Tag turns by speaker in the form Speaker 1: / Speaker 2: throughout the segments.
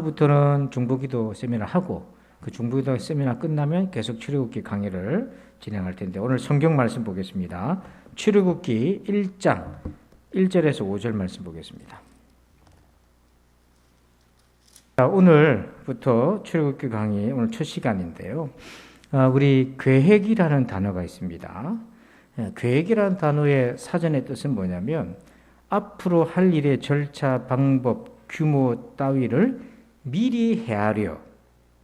Speaker 1: 부터는 중보기도 세미나 하고 그 중보기도 세미나 끝나면 계속 출애굽기 강의를 진행할 텐데 오늘 성경 말씀 보겠습니다. 출애굽기 1장 1절에서 5절 말씀 보겠습니다. 자, 오늘부터 출애굽기 강의 오늘 첫 시간인데요. 우리 계획이라는 단어가 있습니다. 계획이라는 단어의 사전의 뜻은 뭐냐면 앞으로 할 일의 절차, 방법, 규모 따위를 미리 헤아려,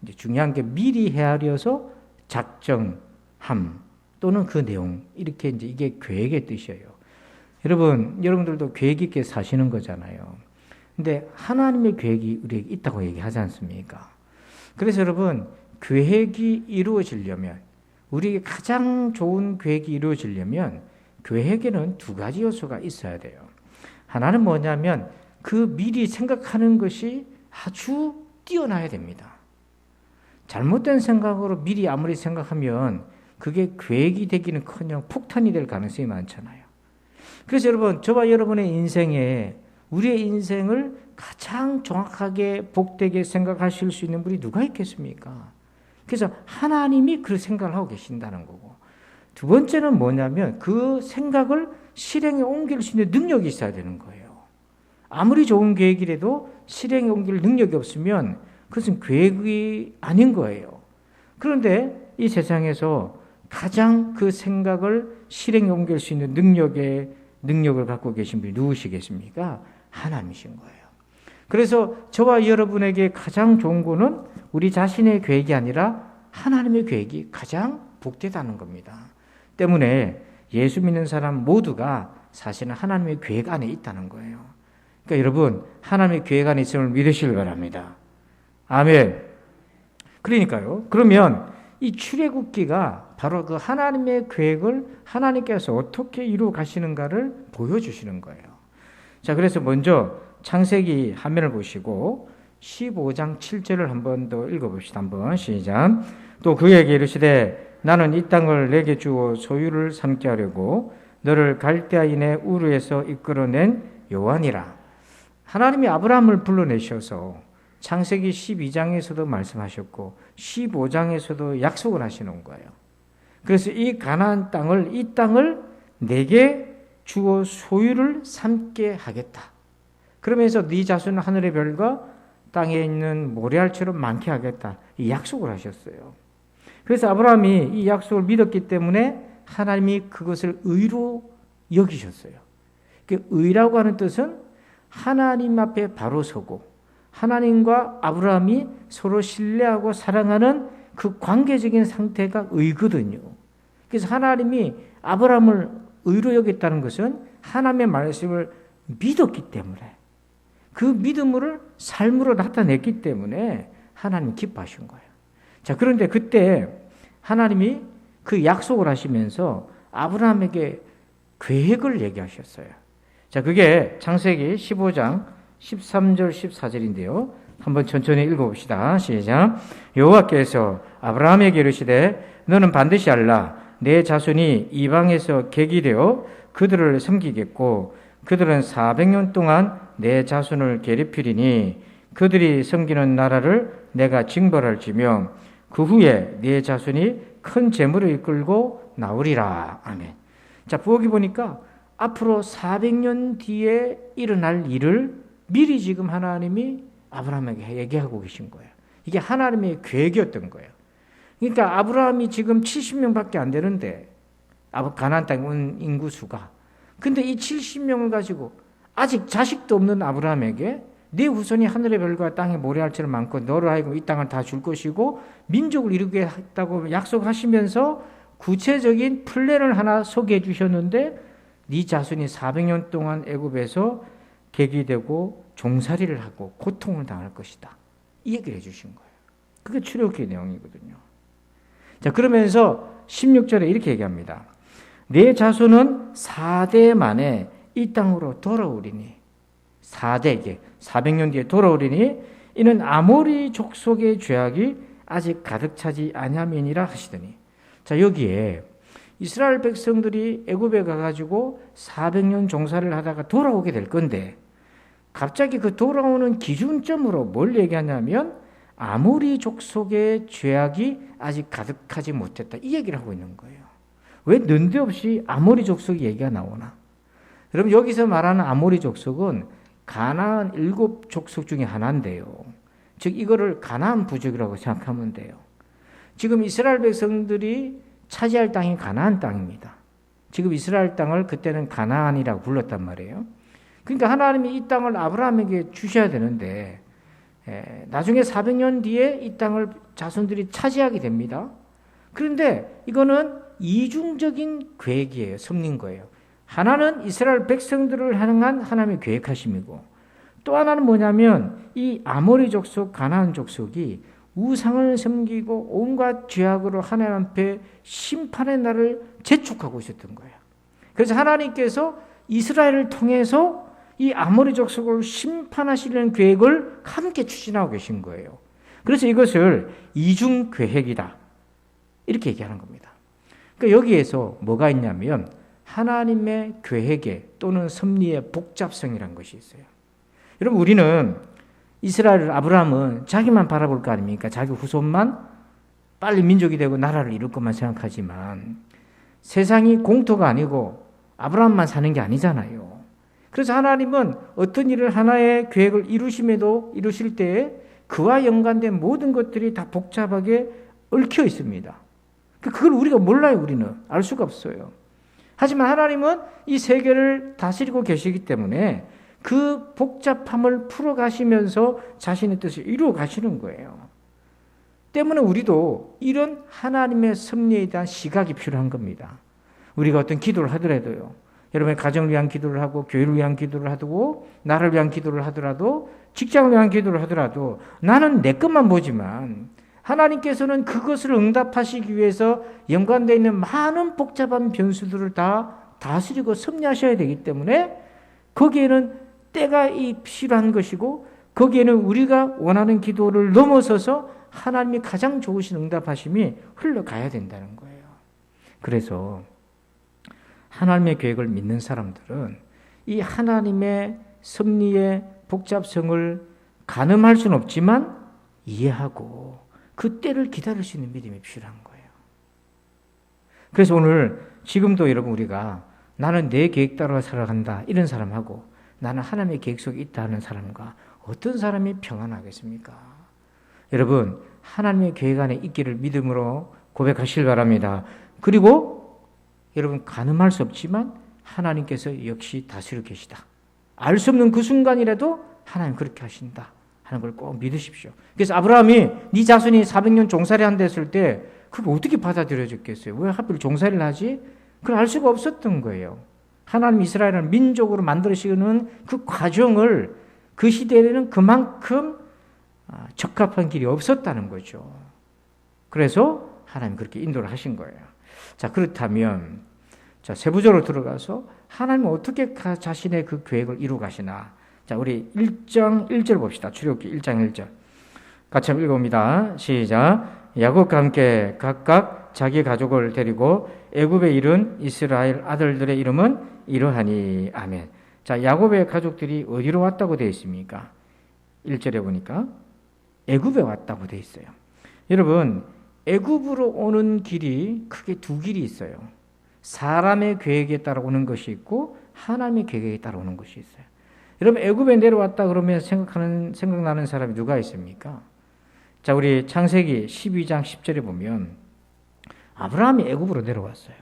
Speaker 1: 이제 중요한 게 미리 헤아려서 작정함 또는 그 내용, 이렇게 이제 이게 계획의 뜻이에요. 여러분들도 계획 있게 사시는 거잖아요. 근데 하나님의 계획이 우리에게 있다고 얘기하지 않습니까? 그래서 여러분, 계획이 이루어지려면, 우리에게 가장 좋은 계획이 이루어지려면 계획에는 두 가지 요소가 있어야 돼요. 하나는 뭐냐면 그 미리 생각하는 것이 아주 뛰어나야 됩니다. 잘못된 생각으로 미리 아무리 생각하면 그게 계획이 되기는커녕 폭탄이 될 가능성이 많잖아요. 그래서 여러분, 저와 여러분의 인생에 우리의 인생을 가장 정확하게 복되게 생각하실 수 있는 분이 누가 있겠습니까? 그래서 하나님이 그 생각을 하고 계신다는 거고, 두 번째는 뭐냐면 그 생각을 실행에 옮길 수 있는 능력이 있어야 되는 거예요. 아무리 좋은 계획이라도 실행에 옮길 능력이 없으면 그것은 계획이 아닌 거예요. 그런데 이 세상에서 가장 그 생각을 실행에 옮길 수 있는 능력을 갖고 계신 분이 누구시겠습니까? 하나님이신 거예요. 그래서 저와 여러분에게 가장 좋은 거는 우리 자신의 계획이 아니라 하나님의 계획이 가장 복되다는 겁니다. 때문에 예수 믿는 사람 모두가 사실은 하나님의 계획 안에 있다는 거예요. 그러니까 여러분, 하나님의 계획 안에 있음을 믿으시길 바랍니다. 아멘. 그러니까요. 그러면 이 출애굽기가 바로 그 하나님의 계획을 하나님께서 어떻게 이루어 가시는가를 보여주시는 거예요. 자, 그래서 먼저 창세기 화면을 보시고 15장 7절을 한 번 더 읽어봅시다. 한번 시작. 또 그에게 이르시되 나는 이 땅을 내게 주어 소유를 삼게 하려고 너를 갈대아인의 우르에서 이끌어낸 여호와니라. 하나님이 아브라함을 불러내셔서 창세기 12장에서도 말씀하셨고 15장에서도 약속을 하시는 거예요. 그래서 이 가나안 땅을, 이 땅을 내게 주어 소유를 삼게 하겠다. 그러면서 네 자손은 하늘의 별과 땅에 있는 모래알처럼 많게 하겠다. 이 약속을 하셨어요. 그래서 아브라함이 이 약속을 믿었기 때문에 하나님이 그것을 의로 여기셨어요. 의라고 하는 뜻은 하나님 앞에 바로 서고 하나님과 아브라함이 서로 신뢰하고 사랑하는 그 관계적인 상태가 의거든요. 그래서 하나님이 아브라함을 의로 여겼다는 것은 하나님의 말씀을 믿었기 때문에, 그 믿음을 삶으로 나타냈기 때문에 하나님 기뻐하신 거예요. 자, 그런데 그때 하나님이 그 약속을 하시면서 아브라함에게 계획을 얘기하셨어요. 자, 그게 창세기 15장 13절 14절인데요. 한번 천천히 읽어봅시다. 시작. 여호와께서 아브라함에게 이르시되 너는 반드시 알라. 내 자손이 이방에서 객이 되어 그들을 섬기겠고 그들은 400년 동안 내 자손을 괴롭히리니 그들이 섬기는 나라를 내가 징벌할지며 그 후에 내 자손이 큰 재물을 이끌고 나오리라. 아멘. 자, 부엌에 보니까 앞으로 400년 뒤에 일어날 일을 미리 지금 하나님이 아브라함에게 얘기하고 계신 거예요. 이게 하나님의 계획이었던 거예요. 그러니까 아브라함이 지금 70명밖에 안 되는데, 가나안 땅에 온 인구수가. 근데 이 70명을 가지고 아직 자식도 없는 아브라함에게 네 후손이 하늘의 별과 땅의 모래알처럼 많고 너로 하여금 이 땅을 다 줄 것이고 민족을 이루게 했다고 약속하시면서 구체적인 플랜을 하나 소개해 주셨는데 네 자손이 400년 동안 애굽에서 객이 되고 종살이를 하고 고통을 당할 것이다. 이 얘기를 해주신 거예요. 그게 출애굽기 내용이거든요. 자, 그러면서 16절에 이렇게 얘기합니다. 내 자손은 4대 만에 이 땅으로 돌아오리니, 4대에게 400년 뒤에 돌아오리니 이는 아모리 족속의 죄악이 아직 가득 차지 아니함이니라 하시더니. 자, 여기에 이스라엘 백성들이 애굽에 가가지고 400년 종살이를 하다가 돌아오게 될 건데 갑자기 그 돌아오는 기준점으로 뭘 얘기하냐면 아모리 족속의 죄악이 아직 가득하지 못했다. 이 얘기를 하고 있는 거예요. 왜 는데없이 아모리 족속 얘기가 나오나? 여러분 여기서 말하는 아모리 족속은 가나안 7족속 중에 하나인데요. 즉 이거를 가나안 부족이라고 생각하면 돼요. 지금 이스라엘 백성들이 차지할 땅이 가나안 땅입니다. 지금 이스라엘 땅을 그때는 가나안이라고 불렀단 말이에요. 그러니까 하나님이 이 땅을 아브라함에게 주셔야 되는데 나중에 400년 뒤에 이 땅을 자손들이 차지하게 됩니다. 그런데 이거는 이중적인 계획이에요. 섭리인 거예요. 하나는 이스라엘 백성들을 향한 하나님의 계획하심이고 또 하나는 뭐냐면 이 아모리 족속, 가나안 족속이 우상을 섬기고 온갖 죄악으로 하나님 앞에 심판의 날을 재촉하고 있었던 거예요. 그래서 하나님께서 이스라엘을 통해서 이 아모리 족속을 심판하시려는 계획을 함께 추진하고 계신 거예요. 그래서 이것을 이중 계획이다. 이렇게 얘기하는 겁니다. 그러니까 여기에서 뭐가 있냐면 하나님의 계획에 또는 섭리의 복잡성이라는 것이 있어요. 여러분 우리는 이스라엘 아브라함은 자기만 바라볼 거 아닙니까? 자기 후손만 빨리 민족이 되고 나라를 이룰 것만 생각하지만 세상이 공터가 아니고 아브라함만 사는 게 아니잖아요. 그래서 하나님은 어떤 일을 하나의 계획을 이루실 때에 그와 연관된 모든 것들이 다 복잡하게 얽혀 있습니다. 그걸 우리가 몰라요. 우리는 알 수가 없어요. 하지만 하나님은 이 세계를 다스리고 계시기 때문에 그 복잡함을 풀어가시면서 자신의 뜻을 이루어 가시는 거예요. 때문에 우리도 이런 하나님의 섭리에 대한 시각이 필요한 겁니다. 우리가 어떤 기도를 하더라도요. 여러분의 가정을 위한 기도를 하고 교회를 위한 기도를 하고 나를 위한 기도를 하더라도 직장을 위한 기도를 하더라도 나는 내 것만 보지만 하나님께서는 그것을 응답하시기 위해서 연관되어 있는 많은 복잡한 변수들을 다 다스리고 섭리하셔야 되기 때문에 거기에는 때가 필요한 것이고 거기에는 우리가 원하는 기도를 넘어서서 하나님이 가장 좋으신 응답하심이 흘러가야 된다는 거예요. 그래서 하나님의 계획을 믿는 사람들은 이 하나님의 섭리의 복잡성을 가늠할 수는 없지만 이해하고 그 때를 기다릴 수 있는 믿음이 필요한 거예요. 그래서 오늘 지금도 여러분 우리가 나는 내 계획 따라 살아간다 이런 사람하고 나는 하나님의 계획 속에 있다 하는 사람과 어떤 사람이 평안하겠습니까? 여러분 하나님의 계획 안에 있기를 믿음으로 고백하시길 바랍니다. 그리고 여러분 가늠할 수 없지만 하나님께서 역시 다스리고 계시다. 알 수 없는 그 순간이라도 하나님 그렇게 하신다 하는 걸 꼭 믿으십시오. 그래서 아브라함이 네 자손이 400년 종살이 한다 했을 때 그게 어떻게 받아들여졌겠어요? 왜 하필 종살이를 하지? 그걸 알 수가 없었던 거예요. 하나님 이스라엘을 민족으로 만들으시는 그 과정을 그 시대에는 그만큼 적합한 길이 없었다는 거죠. 그래서 하나님 그렇게 인도를 하신 거예요. 자, 그렇다면 자, 세부적으로 들어가서 하나님은 어떻게 자신의 그 계획을 이루어 가시나? 자, 우리 1장 1절 봅시다. 출애굽기 1장 1절. 같이 한번 읽어봅니다. 시작. 야곱과 함께 각각 자기 가족을 데리고 애굽에 이른 이스라엘 아들들의 이름은 이러하니. 아멘. 자, 야곱의 가족들이 어디로 왔다고 되어 있습니까? 1절에 보니까 애굽에 왔다고 되어 있어요. 여러분, 애굽으로 오는 길이 크게 두 길이 있어요. 사람의 계획에 따라 오는 것이 있고 하나님의 계획에 따라 오는 것이 있어요. 여러분 애굽에 내려왔다 그러면 생각나는 사람이 누가 있습니까? 자, 우리 창세기 12장 10절에 보면 아브라함이 애굽으로 내려왔어요.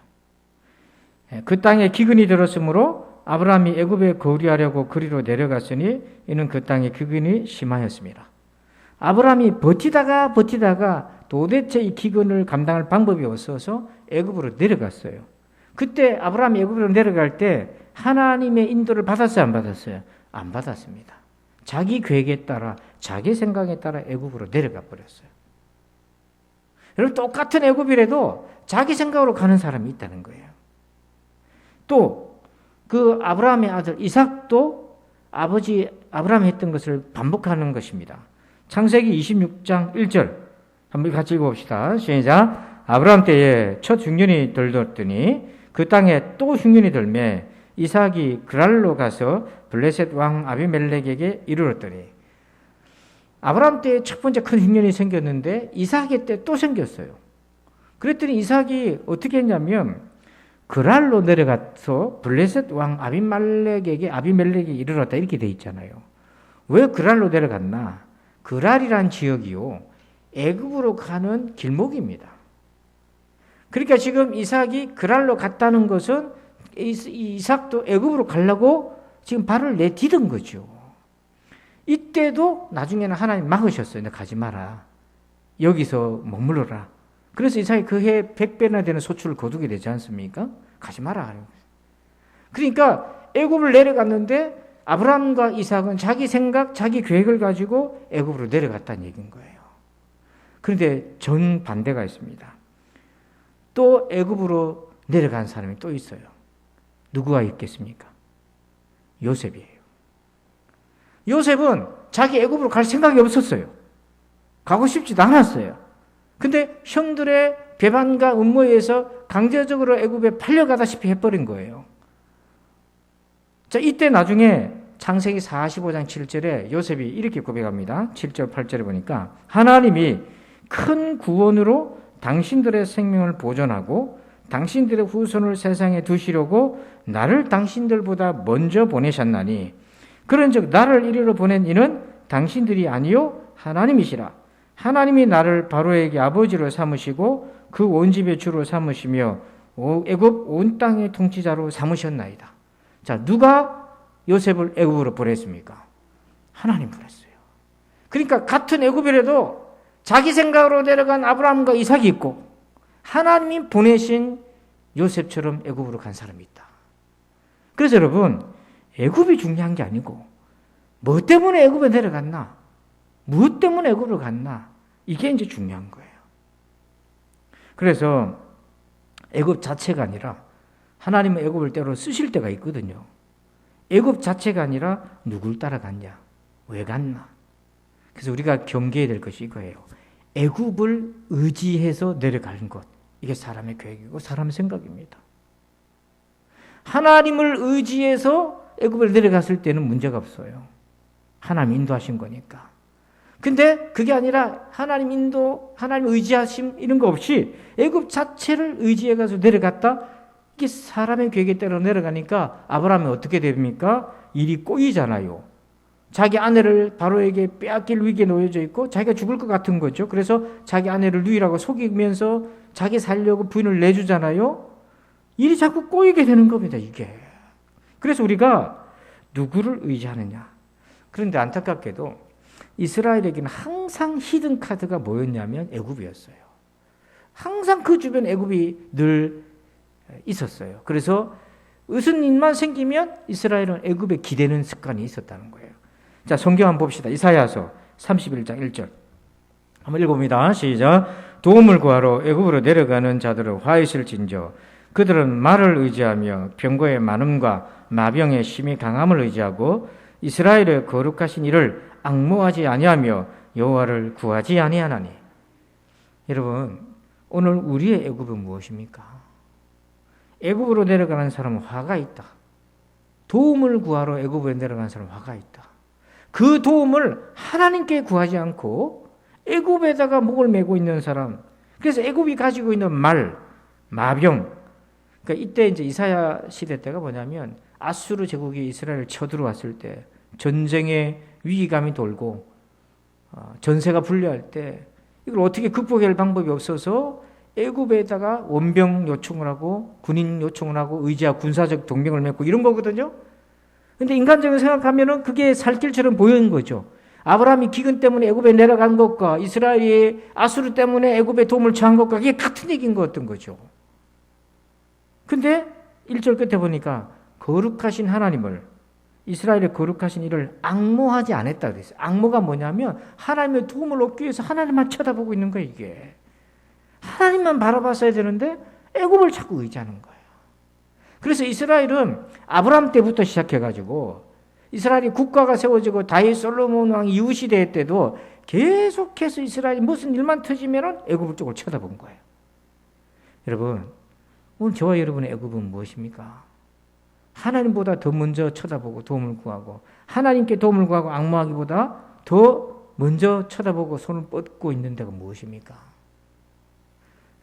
Speaker 1: 그 땅에 기근이 들었으므로 아브라함이 애굽에 거류하려고 그리로 내려갔으니 이는 그 땅에 기근이 심하였습니다. 아브라함이 버티다가 도대체 이 기근을 감당할 방법이 없어서 애굽으로 내려갔어요. 그때 아브라함이 애굽으로 내려갈 때 하나님의 인도를 받았어요, 안 받았어요? 안 받았습니다. 자기 계획에 따라 자기 생각에 따라 애굽으로 내려가 버렸어요. 여러분 똑같은 애굽이라도 자기 생각으로 가는 사람이 있다는 거예요. 또 그 아브라함의 아들 이삭도 아버지 아브라함이 했던 것을 반복하는 것입니다. 창세기 26장 1절 한번 같이 읽어봅시다. 시작. 아브라함 때에 첫 흉년이 들었더니 그 땅에 또 흉년이 들매 이삭이 그랄로 가서 블레셋 왕 아비멜렉에게 이르렀더니 아브라함 때 첫 번째 큰 흉년이 생겼는데 이삭의 때 또 생겼어요. 그랬더니 이삭이 어떻게 했냐면 그랄로 내려가서 블레셋 왕 아비멜렉에게 이르렀다 이렇게 돼 있잖아요. 왜 그랄로 내려갔나? 그랄이란 지역이요, 애굽으로 가는 길목입니다. 그러니까 지금 이삭이 그랄로 갔다는 것은 이삭도 애굽으로 가려고 지금 발을 내디딘 거죠. 이때도 나중에는 하나님 막으셨어요. 너 가지 마라. 여기서 머물러라. 그래서 이삭이 그 해 100배나 되는 소출을 거두게 되지 않습니까? 가지 마라. 그러니까 애굽을 내려갔는데 아브라함과 이삭은 자기 생각, 자기 계획을 가지고 애굽으로 내려갔다는 얘기인 거예요. 그런데 정반대가 있습니다. 또 애굽으로 내려간 사람이 또 있어요. 누구가 있겠습니까? 요셉이에요. 요셉은 자기 애굽으로 갈 생각이 없었어요. 가고 싶지도 않았어요. 근데 형들의 배반과 음모에 의해서 강제적으로 애굽에 팔려가다시피 해버린 거예요. 자, 이때 나중에 창세기 45장 7절에 요셉이 이렇게 고백합니다. 7절 8절에 보니까 하나님이 큰 구원으로 당신들의 생명을 보존하고 당신들의 후손을 세상에 두시려고 나를 당신들보다 먼저 보내셨나니 그런즉 나를 이리로 보낸 이는 당신들이 아니요 하나님이시라. 하나님이 나를 바로에게 아버지로 삼으시고 그 온 집의 주로 삼으시며 애굽 온 땅의 통치자로 삼으셨나이다. 자, 누가 요셉을 애굽으로 보냈습니까? 하나님 보냈어요. 그러니까 같은 애굽이라도 자기 생각으로 내려간 아브라함과 이삭이 있고 하나님이 보내신 요셉처럼 애굽으로 간 사람이 있다. 그래서 여러분, 애굽이 중요한 게 아니고 뭐 때문에 애굽에 내려갔나? 무엇 때문에 애굽으로 갔나? 이게 이제 중요한 거예요. 그래서 애굽 자체가 아니라 하나님은 애굽을 때로 쓰실 때가 있거든요. 애굽 자체가 아니라 누굴 따라갔냐? 왜 갔나? 그래서 우리가 경계해야 될 것이 이거예요. 애굽을 의지해서 내려가는 것. 이게 사람의 계획이고 사람의 생각입니다. 하나님을 의지해서 애굽을 내려갔을 때는 문제가 없어요. 하나님 인도하신 거니까. 근데 그게 아니라 하나님 인도, 하나님 의지하심 이런 거 없이 애굽 자체를 의지해 가서 내려갔다. 이게 사람의 계획에 따라 내려가니까 아브라함이 어떻게 됩니까? 일이 꼬이잖아요. 자기 아내를 바로에게 빼앗길 위기에 놓여져 있고 자기가 죽을 것 같은 거죠. 그래서 자기 아내를 누이라고 속이면서 자기 살려고 부인을 내주잖아요. 일이 자꾸 꼬이게 되는 겁니다, 이게. 그래서 우리가 누구를 의지하느냐. 그런데 안타깝게도 이스라엘에게는 항상 히든 카드가 뭐였냐면 애굽이었어요. 항상 그 주변 애굽이 늘 있었어요. 그래서 으슨 일만 생기면 이스라엘은 애굽에 기대는 습관이 있었다는 거예요. 자, 성경 한번 봅시다. 이사야서 31장 1절. 한번 읽어봅니다. 시작. 도움을 구하러 애굽으로 내려가는 자들은 화이실 진저 그들은 말을 의지하며 병거의 많음과 마병의 심히 강함을 의지하고 이스라엘의 거룩하신 이를 앙모하지 아니하며 여호와를 구하지 아니하나니. 여러분, 오늘 우리의 애굽은 무엇입니까? 애굽으로 내려가는 사람은 화가 있다. 도움을 구하러 애굽으로 내려가는 사람은 화가 있다. 그 도움을 하나님께 구하지 않고 애굽에다가 목을 메고 있는 사람. 그래서 애굽이 가지고 있는 말, 마병. 그러니까 이때 이제 이사야 시대 때가 뭐냐면 아수르 제국이 이스라엘을 쳐들어왔을 때 전쟁의 위기감이 돌고 전세가 불리할 때 이걸 어떻게 극복해야 할 방법이 없어서 애굽에다가 원병 요청을 하고 군인 요청을 하고 의지와 군사적 동맹을 맺고 이런 거거든요. 근데 인간적으로 생각하면은 그게 살 길처럼 보이는 거죠. 아브라함이 기근 때문에 애굽에 내려간 것과 이스라엘이 아수르 때문에 애굽에 도움을 청한 것과 그게 같은 얘기인 거였던 거죠. 근데 1절 끝에 보니까 거룩하신 하나님을 이스라엘의 거룩하신 이를 앙모하지 않았다 그랬어요. 앙모가 뭐냐면 하나님의 도움을 얻기 위해서 하나님만 쳐다보고 있는 거예요, 이게. 하나님만 바라봤어야 되는데 애굽을 자꾸 의지하는 거예요. 그래서 이스라엘은 아브라함 때부터 시작해가지고 이스라엘이 국가가 세워지고 다윗 솔로몬 왕 이후 시대 때도 계속해서 이스라엘이 무슨 일만 터지면 애굽 쪽을 쳐다본 거예요. 여러분, 오늘 저와 여러분의 애굽은 무엇입니까? 하나님보다 더 먼저 쳐다보고 도움을 구하고 하나님께 도움을 구하고 앙모하기보다 더 먼저 쳐다보고 손을 뻗고 있는 데가 무엇입니까?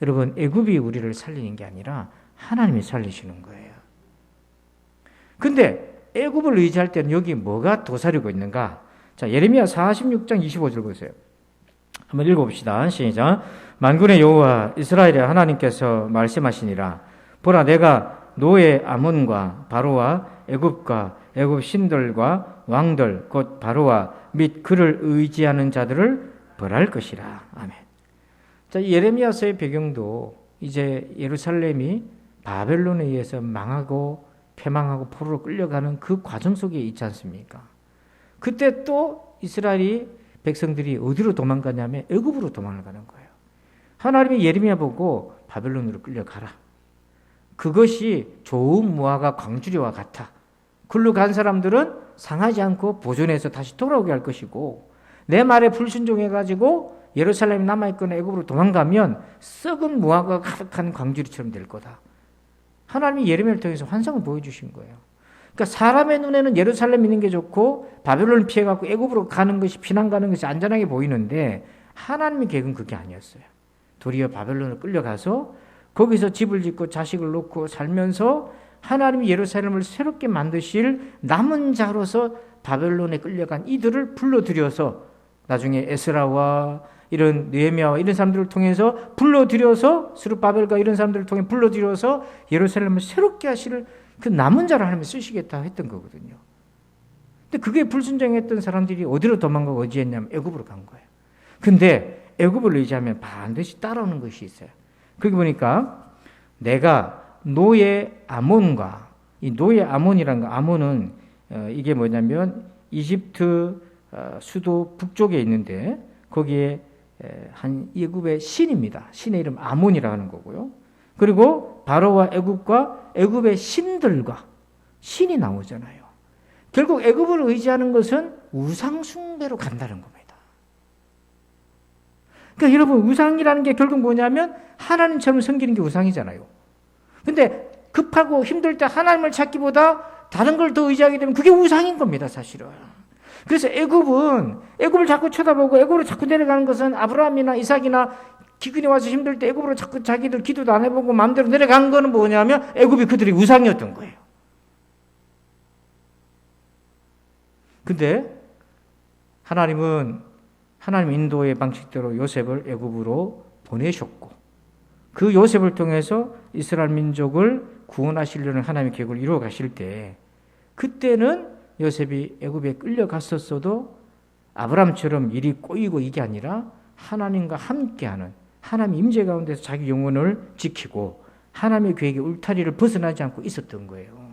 Speaker 1: 여러분, 애굽이 우리를 살리는 게 아니라 하나님이 살리시는 거예요. 근데 애굽을 의지할 때는 여기 뭐가 도사리고 있는가? 자, 예레미야 46장 25절 보세요. 한번 읽어봅시다. 시작. 만군의 여호와 이스라엘의 하나님께서 말씀하시니라. 보라, 내가 노예 아몬과 바로와 애굽과 애굽 신들과 왕들 곧 바로와 및 그를 의지하는 자들을 벌할 것이라. 아멘. 자, 예레미야서의 배경도 이제 예루살렘이 바벨론에 의해서 망하고 패망하고 포로로 끌려가는 그 과정 속에 있지 않습니까? 그때 또 이스라엘이 백성들이 어디로 도망가냐면 애굽으로 도망을 가는 거예요. 하나님이 예레미야 보고 바벨론으로 끌려가라. 그것이 좋은 무화과 광주리와 같아. 글로 간 사람들은 상하지 않고 보존해서 다시 돌아오게 할 것이고 내 말에 불순종해가지고 예루살렘에 남아있거나 애굽으로 도망가면 썩은 무화과가 가득한 광주리처럼 될 거다. 하나님이 예레미야를 통해서 환상을 보여주신 거예요. 그러니까 사람의 눈에는 예루살렘 있는 게 좋고 바벨론을 피해갖고 애굽으로 가는 것이 피난 가는 것이 안전하게 보이는데 하나님의 계획은 그게 아니었어요. 도리어 바벨론을 끌려가서 거기서 집을 짓고 자식을 놓고 살면서 하나님이 예루살렘을 새롭게 만드실 남은 자로서 바벨론에 끌려간 이들을 불러들여서 나중에 에스라와 이런 느헤미야와 이런 사람들을 통해서 불러들여서 스룹바벨과 이런 사람들을 통해 불러들여서 예루살렘을 새롭게 하실 그 남은 자를 하나님이 쓰시겠다 했던 거거든요. 근데 그게 불순종했던 사람들이 어디로 도망가고 어디에 했냐면 애굽으로 간 거예요. 근데 애굽을 의지하면 반드시 따라오는 것이 있어요. 거기 보니까 내가 노예 아몬과 이 노예 아몬이라는 거, 아몬은 이게 뭐냐면 이집트 수도 북쪽에 있는데 거기에 한 애굽의 신입니다. 신의 이름 아몬이라고 하는 거고요. 그리고 바로와 애굽과 애굽의 신들과 신이 나오잖아요. 결국 애굽을 의지하는 것은 우상 숭배로 간다는 겁니다. 그러니까 여러분, 우상이라는 게 결국 뭐냐면 하나님처럼 섬기는 게 우상이잖아요. 근데 급하고 힘들 때 하나님을 찾기보다 다른 걸 더 의지하게 되면 그게 우상인 겁니다, 사실은. 그래서 애굽을 자꾸 쳐다보고 애굽으로 자꾸 내려가는 것은 아브라함이나 이삭이나 기근이 와서 힘들 때 애굽으로 자꾸 자기들 기도도 안 해보고 마음대로 내려간 거는 뭐냐면 애굽이 그들이 우상이었던 거예요. 근데 하나님은 하나님 인도의 방식대로 요셉을 애굽으로 보내셨고 그 요셉을 통해서 이스라엘 민족을 구원하시려는 하나님의 계획을 이루어 가실 때 그때는 요셉이 애굽에 끌려갔었어도 아브라함처럼 일이 꼬이고 이게 아니라 하나님과 함께하는 하나님 임재 가운데서 자기 영혼을 지키고 하나님의 계획의 울타리를 벗어나지 않고 있었던 거예요.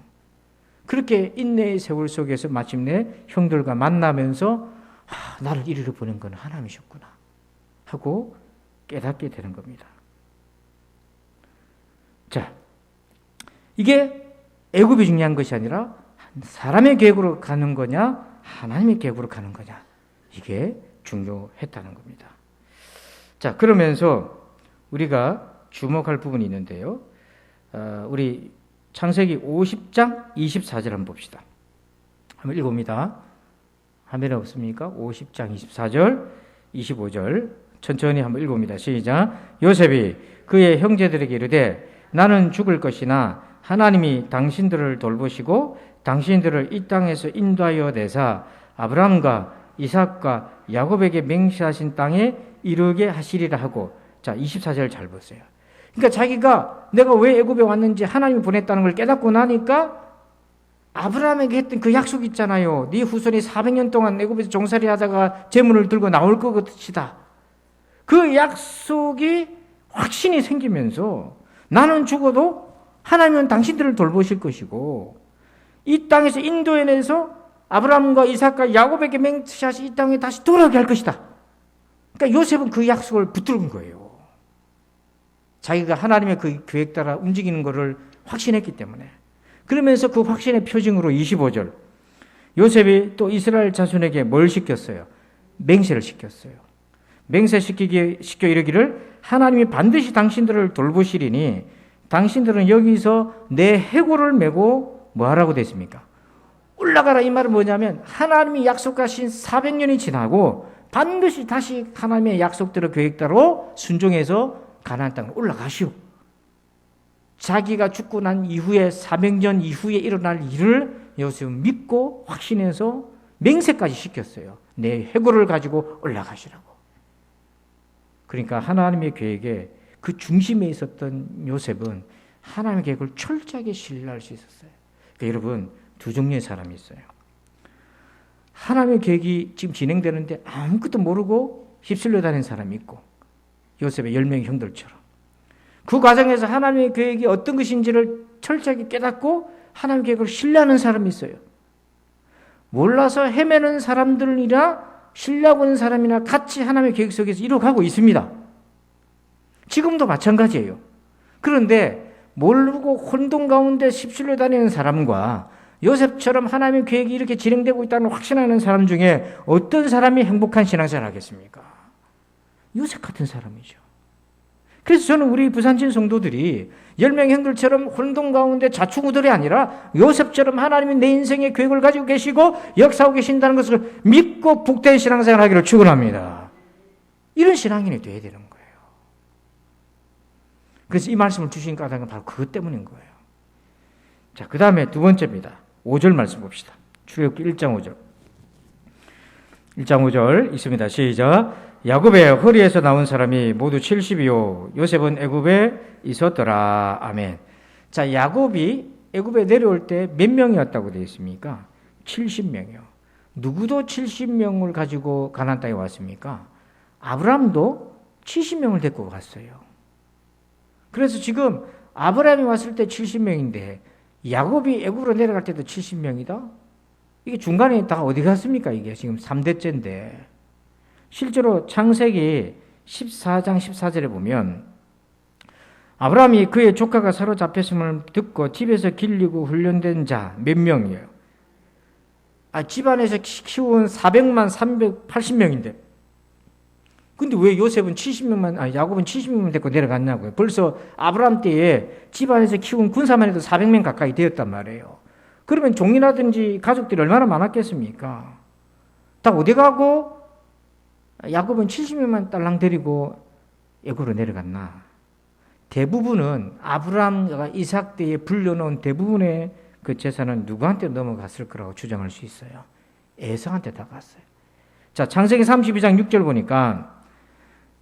Speaker 1: 그렇게 인내의 세월 속에서 마침내 형들과 만나면서 나를 이리로 보낸 건 하나님이셨구나 하고 깨닫게 되는 겁니다. 자, 이게 애굽이 중요한 것이 아니라 사람의 계획으로 가는 거냐 하나님의 계획으로 가는 거냐 이게 중요했다는 겁니다. 자, 그러면서 우리가 주목할 부분이 있는데요. 우리 창세기 50장 24절 한번 봅시다. 한번 읽어봅니다. 화면에 없습니까? 50장 24절 25절 천천히 한번 읽어봅니다. 시작. 요셉이 그의 형제들에게 이르되 나는 죽을 것이나 하나님이 당신들을 돌보시고 당신들을 이 땅에서 인도하여 내사 아브라함과 이삭과 야곱에게 맹세하신 땅에 이르게 하시리라 하고. 자, 24절 잘 보세요. 그러니까 자기가 내가 왜 애굽에 왔는지 하나님이 보냈다는 걸 깨닫고 나니까 아브라함에게 했던 그 약속 있잖아요. 네 후손이 400년 동안 애굽에서 종살이 하다가 재물을 들고 나올 것이다. 그 약속이 확신이 생기면서 나는 죽어도 하나님은 당신들을 돌보실 것이고 이 땅에서 인도해내서 아브라함과 이삭과 야곱에게 맹세하신 이 땅에 다시 돌아오게 할 것이다. 그러니까 요셉은 그 약속을 붙들은 거예요. 자기가 하나님의 그 계획 따라 움직이는 것을 확신했기 때문에. 그러면서 그 확신의 표징으로 25절 요셉이 또 이스라엘 자손에게 뭘 시켰어요? 맹세를 시켰어요. 맹세시켜 이르기를 하나님이 반드시 당신들을 돌보시리니 당신들은 여기서 내 해골을 메고 뭐 하라고 됐습니까? 올라가라. 이 말은 뭐냐면 하나님이 약속하신 400년이 지나고 반드시 다시 하나님의 약속대로 계획대로 순종해서 가나안 땅으로 올라가시오. 자기가 죽고 난 이후에 400년 이후에 일어날 일을 요셉은 믿고 확신해서 맹세까지 시켰어요. 내 해골을 가지고 올라가시라고. 그러니까 하나님의 계획에 그 중심에 있었던 요셉은 하나님의 계획을 철저하게 신뢰할 수 있었어요. 그러니까 여러분, 두 종류의 사람이 있어요. 하나님의 계획이 지금 진행되는데 아무것도 모르고 휩쓸려 다니는 사람이 있고, 요셉의 10명의 형들처럼 그 과정에서 하나님의 계획이 어떤 것인지를 철저하게 깨닫고 하나님의 계획을 신뢰하는 사람이 있어요. 몰라서 헤매는 사람들이나 신뢰하고 있는 사람이나 같이 하나님의 계획 속에서 이루어가고 있습니다. 지금도 마찬가지예요. 그런데 모르고 혼돈 가운데 휩쓸려 다니는 사람과 요셉처럼 하나님의 계획이 이렇게 진행되고 있다는 확신하는 사람 중에 어떤 사람이 행복한 신앙생활을 하겠습니까? 요셉 같은 사람이죠. 그래서 저는 우리 부산진 성도들이 10명의 형들처럼 혼돈 가운데 좌충우돌이 아니라 요셉처럼 하나님이 내 인생의 계획을 가지고 계시고 역사하고 계신다는 것을 믿고 복된 신앙생활을 하기를 축원합니다. 이런 신앙인이 되어야 되는 거예요. 그래서 이 말씀을 주신 까닭은 바로 그것 때문인 거예요. 자, 그 다음에 두 번째입니다. 5절 말씀 봅시다. 출애굽기 1장 5절. 1장 5절 있습니다. 시작. 야곱의 허리에서 나온 사람이 모두 70이요 요셉은 애굽에 있었더라. 아멘. 자, 야곱이 애굽에 내려올 때 몇 명이었다고 되어 있습니까? 70명이요. 누구도 70명을 가지고 가나안 땅에 왔습니까? 아브라함도 70명을 데리고 갔어요. 그래서 지금 아브라함이 왔을 때 70명인데 야곱이 애굽으로 내려갈 때도 70명이다? 이게 중간에 다 어디 갔습니까? 이게 지금 3대째인데. 실제로 창세기 14장 14절에 보면 아브라함이 그의 조카가 사로잡혔음을 듣고 집에서 길리고 훈련된 자 몇 명이에요? 집안에서 키운 400만 380명인데 근데 왜 요셉은 70명만, 야곱은 70명만 데리고 내려갔냐고요. 벌써 아브라함 때에 집안에서 키운 군사만 해도 400명 가까이 되었단 말이에요. 그러면 종이라든지 가족들이 얼마나 많았겠습니까? 다 어디 가고 야곱은 70명만 딸랑 데리고 애굽으로 내려갔나? 대부분은 아브라함과 이삭 때에 불려놓은 대부분의 그 재산은 누구한테 넘어갔을 거라고 추정할 수 있어요. 에서한테 다 갔어요. 자, 창세기 32장 6절 보니까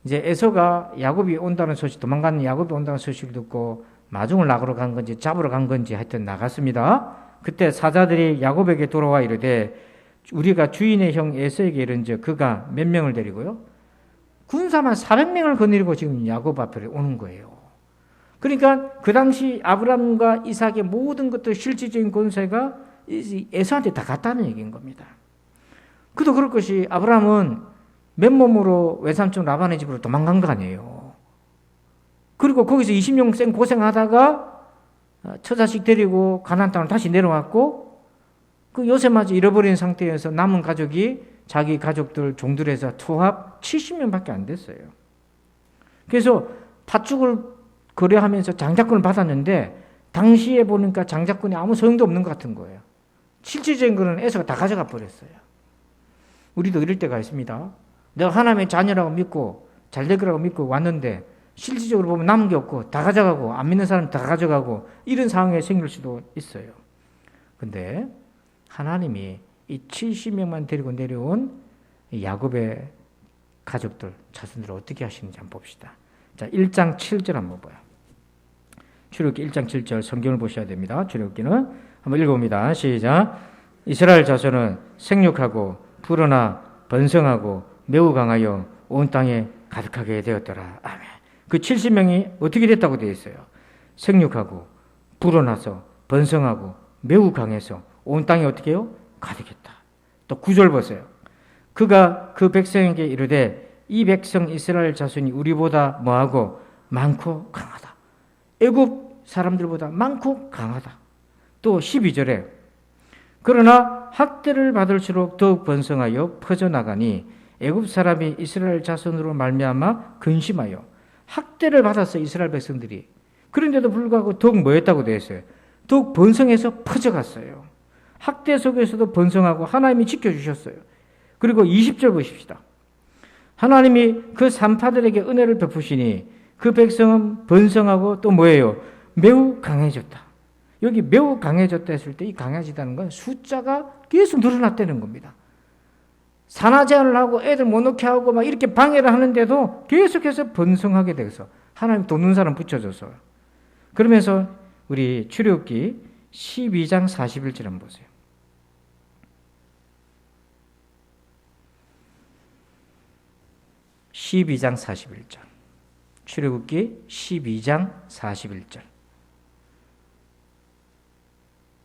Speaker 1: 이제 에서가 야곱이 온다는 소식, 도망가는 야곱이 온다는 소식을 듣고 마중을 나가러 간 건지 잡으러 간 건지 하여튼 나갔습니다. 그때 사자들이 야곱에게 돌아와 이르되 우리가 주인의 형 에서에게 이른즉 그가 몇 명을 데리고요? 군사만 400명을 거느리고 지금 야곱 앞에 오는 거예요. 그러니까 그 당시 아브라함과 이삭의 모든 것들 실질적인 권세가 에서한테 다 갔다는 얘기인 겁니다. 그도 그럴 것이 아브라함은 맨몸으로 외삼촌 라반의 집으로 도망간 거 아니에요. 그리고 거기서 20년 생 고생하다가 처자식 데리고 가나안 땅을 다시 내려왔고 그 요셉마저 잃어버린 상태에서 남은 가족이 자기 가족들 종들에서 투합 70명밖에 안 됐어요. 그래서 팥죽을 거래하면서 장자권을 받았는데 당시에 보니까 장자권이 아무 소용도 없는 것 같은 거예요. 실질적인 거는 에서가 다 가져가 버렸어요. 우리도 이럴 때가 있습니다. 내가 하나님의 자녀라고 믿고 잘 될 거라고 믿고 왔는데 실질적으로 보면 남은 게 없고 다 가져가고 안 믿는 사람 다 가져가고 이런 상황이 생길 수도 있어요. 근데 하나님이 이 70명만 데리고 내려온 야곱의 가족들, 자손들을 어떻게 하시는지 한번 봅시다. 자, 1장 7절 한번 봐요. 출애굽기 1장 7절 성경을 보셔야 됩니다. 출애굽기는 한번 읽어봅니다. 시작. 이스라엘 자손은 생육하고 불어나 번성하고 매우 강하여 온 땅에 가득하게 되었더라. 아멘. 그 70명이 어떻게 됐다고 되어 있어요? 생육하고 불어나서 번성하고 매우 강해서 온 땅에 어떻게 해요? 가득했다. 또 9절 보세요. 그가 그 백성에게 이르되 이 백성 이스라엘 자손이 우리보다 뭐하고 많고 강하다. 애굽 사람들보다 많고 강하다. 또 12절에 그러나 학대를 받을수록 더욱 번성하여 퍼져나가니 애굽 사람이 이스라엘 자손으로 말미암아 근심하여 학대를 받았어요. 이스라엘 백성들이. 그런데도 불구하고 더욱 뭐였다고 되어 있어요? 더욱 번성해서 퍼져갔어요. 학대 속에서도 번성하고 하나님이 지켜주셨어요. 그리고 20절 보십시다. 하나님이 그 산파들에게 은혜를 베푸시니 그 백성은 번성하고 또 뭐예요? 매우 강해졌다. 여기 매우 강해졌다 했을 때 이 강해지다는 건 숫자가 계속 늘어났다는 겁니다. 산하 제한을 하고 애들 못 놓게 하고 막 이렇게 방해를 하는데도 계속해서 번성하게 돼서 하나님 돕는 사람 붙여줘서 그러면서 우리 출애굽기 12장 41절 한번 보세요. 12장 41절. 출애굽기 12장 41절.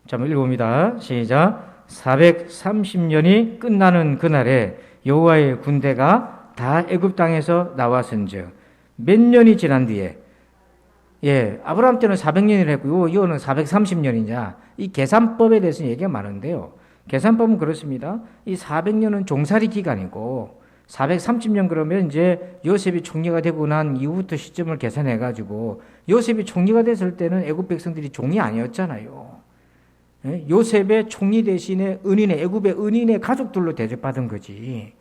Speaker 1: 자, 한번 읽어봅니다. 시작. 430년이 끝나는 그날에 여호와의 군대가 다 애굽 땅에서 나왔은즉 몇 년이 지난 뒤에 아브라함 때는 400년이라 했고요. 이거는 430년이냐. 이 계산법에 대해서 얘기가 많은데요. 계산법은 그렇습니다. 이 400년은 종살이 기간이고 430년 그러면 이제 요셉이 총리가 되고 난 이후부터 시점을 계산해 가지고 요셉이 총리가 됐을 때는 애굽 백성들이 종이 아니었잖아요. 요셉의 총리 대신에 애굽의 은인의 가족들로 대접받은 거지.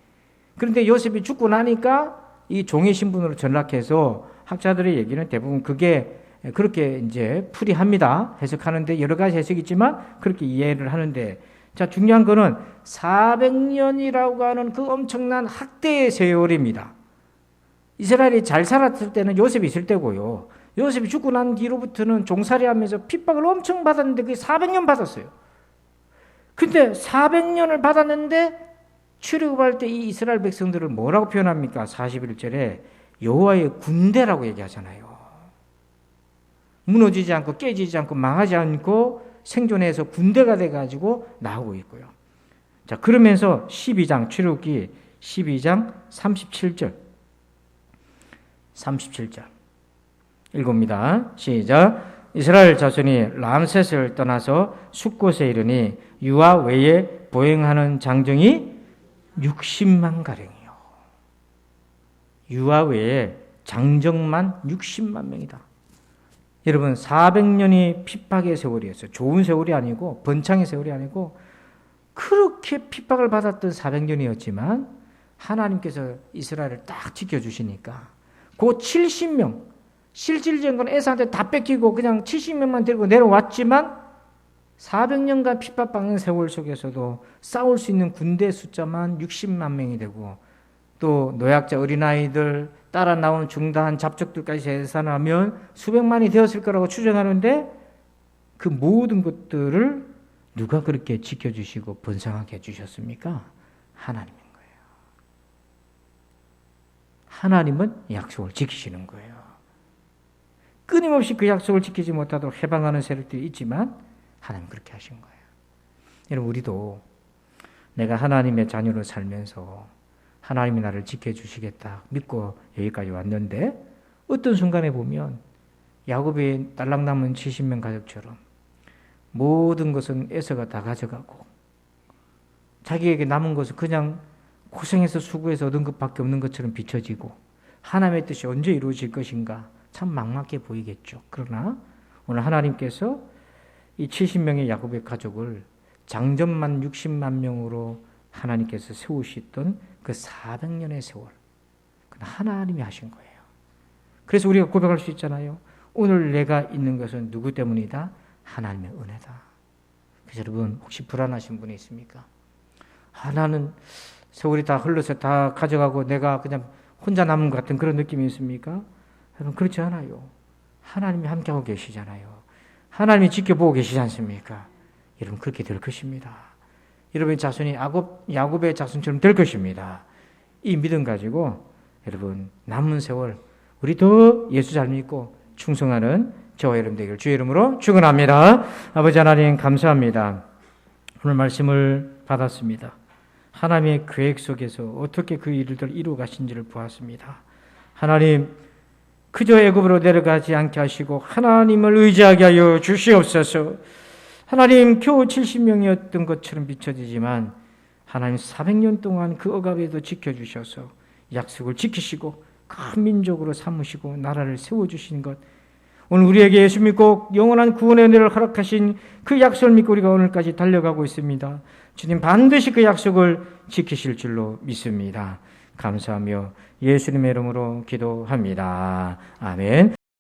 Speaker 1: 그런데 요셉이 죽고 나니까 이 종의 신분으로 전락해서 학자들의 얘기는 대부분 그게 그렇게 이제 풀이합니다. 해석하는데 여러 가지 해석이 있지만 그렇게 이해를 하는데 자, 중요한 거는 400년이라고 하는 그 엄청난 학대의 세월입니다. 이스라엘이 잘 살았을 때는 요셉이 있을 때고요. 요셉이 죽고 난 뒤로부터는 종살이 하면서 핍박을 엄청 받았는데 그게 400년 받았어요. 근데 400년을 받았는데 출애굽할 때 이 이스라엘 백성들을 뭐라고 표현합니까? 41절에 여호와의 군대라고 얘기하잖아요. 무너지지 않고 깨지지 않고 망하지 않고 생존해서 군대가 돼가지고 나오고 있고요. 자, 그러면서 12장 출애굽기 12장 37절 읽습니다. 시작. 이스라엘 자손이 람셋을 떠나서 숫곳에 이르니 유아 외에 보행하는 장정이 60만 가량이요. 유아 외에 장정만 60만 명이다. 여러분 400년이 핍박의 세월이었어요. 좋은 세월이 아니고 번창의 세월이 아니고 그렇게 핍박을 받았던 400년이었지만 하나님께서 이스라엘을 딱 지켜주시니까 그 70명 실질적인 건 에사한테 다 뺏기고 그냥 70명만 데리고 내려왔지만 400년간 핍박받는 세월 속에서도 싸울 수 있는 군대 숫자만 60만 명이 되고 또 노약자 어린아이들 따라 나오는 중다한 잡족들까지 계산하면 수백만이 되었을 거라고 추정하는데 그 모든 것들을 누가 그렇게 지켜주시고 번성하게 해주셨습니까? 하나님인 거예요. 하나님은 약속을 지키시는 거예요. 끊임없이 그 약속을 지키지 못하도록 해방하는 세력들이 있지만 하나님 그렇게 하신 거예요. 여러분 우리도 내가 하나님의 자녀로 살면서 하나님이 나를 지켜주시겠다 믿고 여기까지 왔는데 어떤 순간에 보면 야곱의 딸랑 남은 70명 가족처럼 모든 것은 에서가 다 가져가고 자기에게 남은 것은 그냥 고생해서 수고해서 얻은 것밖에 없는 것처럼 비춰지고 하나님의 뜻이 언제 이루어질 것인가 참 막막해 보이겠죠. 그러나 오늘 하나님께서 이 70명의 야곱의 가족을 장전만 60만 명으로 하나님께서 세우셨던 그 400년의 세월 그건 하나님이 하신 거예요. 그래서 우리가 고백할 수 있잖아요. 오늘 내가 있는 것은 누구 때문이다? 하나님의 은혜다. 그래서 여러분 혹시 불안하신 분이 있습니까? 나는 세월이 다 흘러서 다 가져가고 내가 그냥 혼자 남은 것 같은 그런 느낌이 있습니까? 여러분 그렇지 않아요. 하나님이 함께하고 계시잖아요. 하나님이 지켜보고 계시지 않습니까? 여러분 그렇게 될 것입니다. 여러분의 자손이 야곱의 자손처럼 될 것입니다. 이 믿음 가지고 여러분 남은 세월 우리 더 예수 잘 믿고 충성하는 저와 여러분 되기를 주의 이름으로 축원합니다. 아버지 하나님 감사합니다. 오늘 말씀을 받았습니다. 하나님의 계획 속에서 어떻게 그 일들을 이루어 가신지를 보았습니다. 하나님 그저 애굽으로 내려가지 않게 하시고 하나님을 의지하게 하여 주시옵소서. 하나님 겨우 70명이었던 것처럼 비춰지지만 하나님 400년 동안 그 억압에도 지켜주셔서 약속을 지키시고 큰 민족으로 삼으시고 나라를 세워주신 것 오늘 우리에게 예수 믿고 영원한 구원의 은혜를 허락하신 그 약속을 믿고 우리가 오늘까지 달려가고 있습니다. 주님 반드시 그 약속을 지키실 줄로 믿습니다. 감사하며 예수님의 이름으로 기도합니다. 아멘.